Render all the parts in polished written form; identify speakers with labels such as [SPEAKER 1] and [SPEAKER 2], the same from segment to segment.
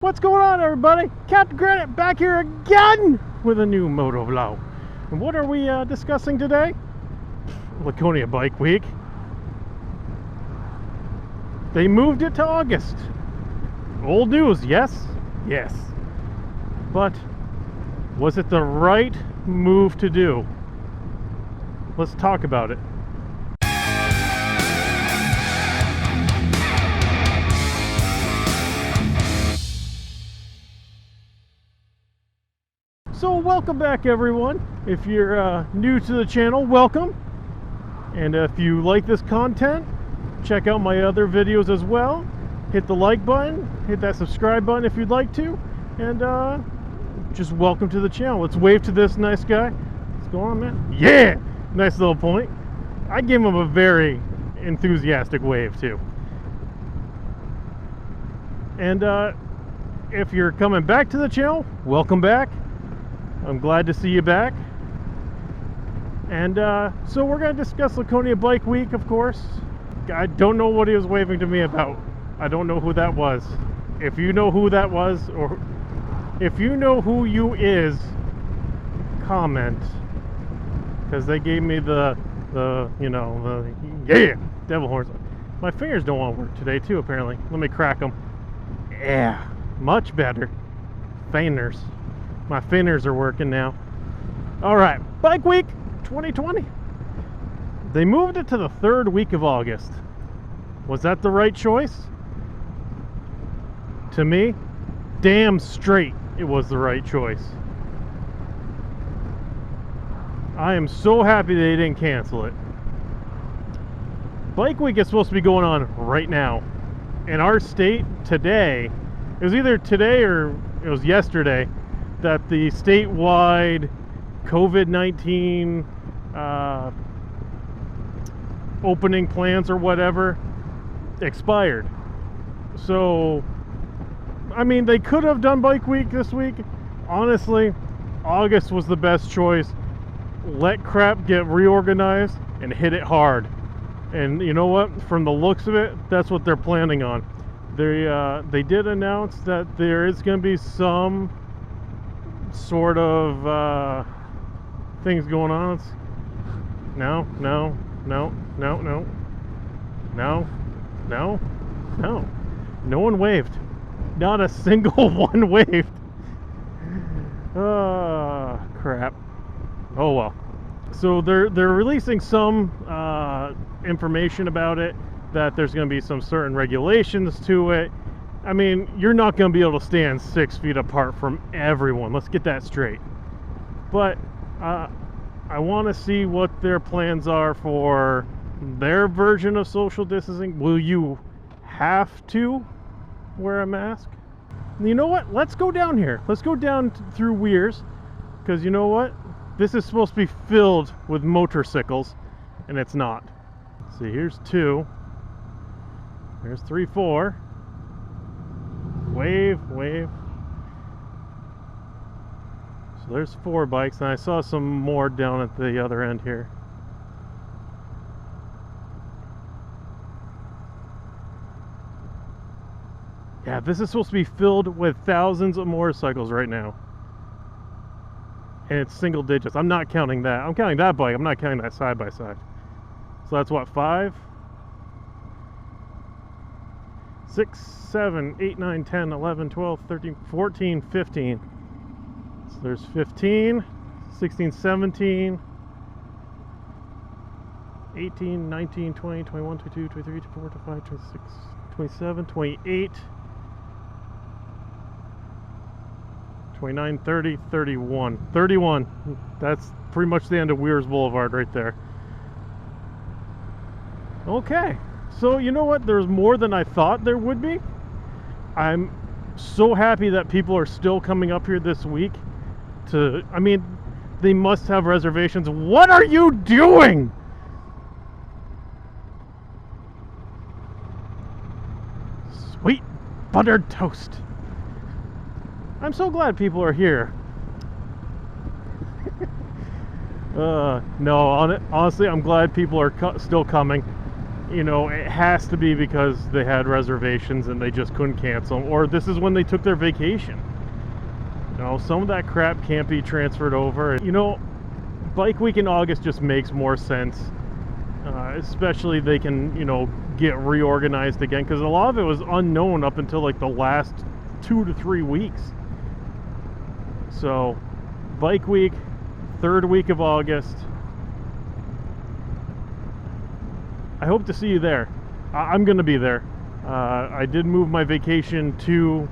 [SPEAKER 1] What's going on, everybody? Captain Granite back here again with a new motovlog. And what are we discussing today? Laconia Bike Week. They moved it to August. Old news, yes? Yes. But was it the right move to do? Let's talk about it. So welcome back, everyone. If you're new to the channel, welcome. And if you like this content, check out my other videos as well. Hit the like button, hit that subscribe button if you'd like to, and just welcome to the channel. Let's wave to this nice guy. What's going on, man? Yeah! Nice little point. I gave him a very enthusiastic wave too. And if you're coming back to the channel, welcome back. I'm glad to see you back. And so we're going to discuss Laconia Bike Week, of course. I don't know what he was waving to me about. I don't know who that was. If you know who that was, or if you know who you is, comment. Because they gave me the yeah, devil horns. My fingers don't want to work today too, apparently. Let me crack them. Yeah, much better. Feiners. My fingers are working now. Alright, Bike Week 2020. They moved it to the third week of August. Was that the right choice? To me, damn straight it was the right choice. I am so happy they didn't cancel it. Bike Week is supposed to be going on right now. In our state today, it was either today or it was yesterday, that the statewide COVID-19 opening plans or whatever expired. So, I mean, they could have done Bike Week this week. Honestly, August was the best choice. Let crap get reorganized and hit it hard. And you know what? From the looks of it, that's what they're planning on. They did announce that there is going to be some sort of things going on. No one waved. Not a single one waved. Crap. Oh well. So they're releasing some information about it, that there's going to be some certain regulations to it. I mean, you're not going to be able to stand 6 feet apart from everyone. Let's get that straight. But I want to see what their plans are for their version of social distancing. Will you have to wear a mask? You know what? Let's go down here. Let's go down through Weirs, because you know what? This is supposed to be filled with motorcycles, and it's not. See, here's 2. There's 3, 4. Wave. So there's 4 bikes, and I saw some more down at the other end here. Yeah, this is supposed to be filled with thousands of motorcycles right now. And it's single digits. I'm not counting that. I'm counting that bike. I'm not counting that side by side. So that's what, 5? 6, 7, 8, 9, 10, 11, 12, 13, 14, 15. So there's 15, 16, 17, 18, 19, 20, 21, 22, 23, 24, 25, 26, 27, 28, 29, 30, 31. 31. That's pretty much the end of Weirs Boulevard right there. Okay. So, you know what? There's more than I thought there would be. I'm so happy that people are still coming up here this week to... I mean, they must have reservations. What are you doing? Sweet buttered toast. I'm so glad people are here. No, honestly, I'm glad people are still coming. you know, it has to be because they had reservations and they just couldn't cancel them, or this is when they took their vacation. You know, some of that crap can't be transferred over. You know, Bike Week in August just makes more sense, especially they can, you know, get reorganized again, because a lot of it was unknown up until like the last 2 to 3 weeks. So Bike Week, 3rd week of August. I hope to see you there. I'm gonna be there. I did move my vacation to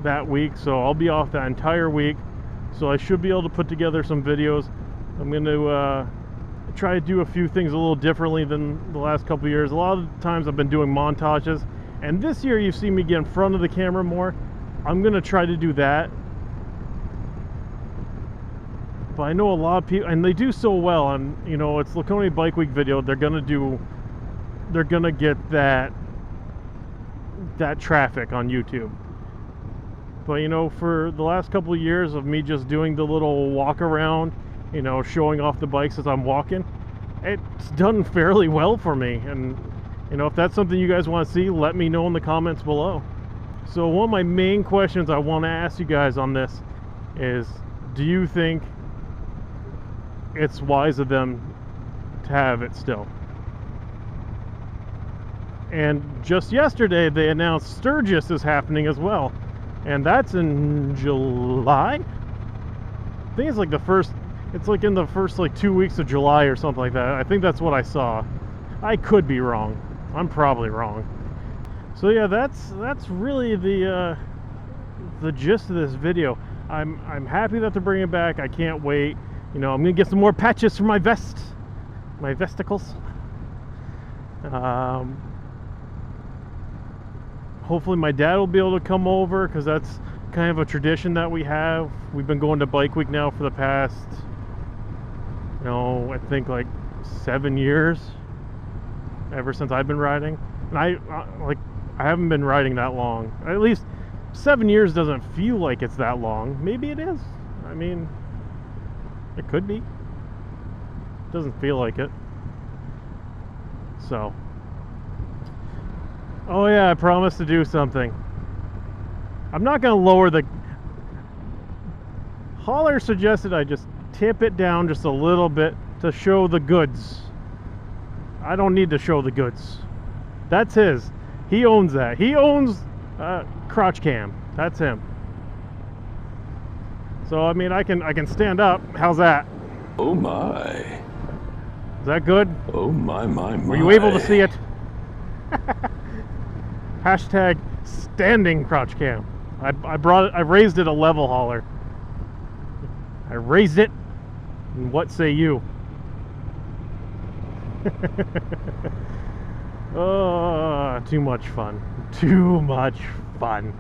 [SPEAKER 1] that week, so I'll be off that entire week, so I should be able to put together some videos. I'm going to try to do a few things a little differently than the last couple of years. A lot of the times I've been doing montages, and this year you've seen me get in front of the camera more. I'm going to try to do that, but I know a lot of people, and they do so well, and you know, it's Laconia Bike Week video, they're going to get that traffic on YouTube. But you know, for the last couple of years of me just doing the little walk around, you know, showing off the bikes as I'm walking, it's done fairly well for me. And you know, if that's something you guys want to see, let me know in the comments below. So one of my main questions I want to ask you guys on this is, do you think it's wise of them to have it still? And just yesterday they announced Sturgis is happening as well. And that's in July? I think it's like it's like in the first like 2 weeks of July or something like that. I think that's what I saw. I could be wrong. I'm probably wrong. So yeah, that's really the gist of this video. I'm happy that they're bringing it back. I can't wait. You know, I'm gonna get some more patches for my vest, my vesticles. Hopefully my dad will be able to come over, because that's kind of a tradition that we have. We've been going to Bike Week now for the past, you know, I think like 7 years, ever since I've been riding. And I haven't been riding that long. At least 7 years doesn't feel like it's that long. Maybe it is. I mean, it could be. Doesn't feel like it. So, oh yeah, I promised to do something. I'm not going to lower the... Holler suggested I just tip it down just a little bit to show the goods. I don't need to show the goods. That's his. He owns that. He owns crotch cam. That's him. So I mean, I can stand up. How's that?
[SPEAKER 2] Oh my.
[SPEAKER 1] Is that good?
[SPEAKER 2] Oh my.
[SPEAKER 1] Were you able to see it? Hashtag standing crotch cam. I raised it a level hauler. I raised it, and what say you? Oh, too much fun. Too much fun.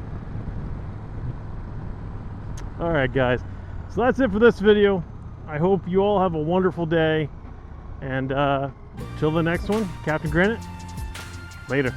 [SPEAKER 1] Alright guys, so that's it for this video. I hope you all have a wonderful day, and till the next one, Captain Granite, later.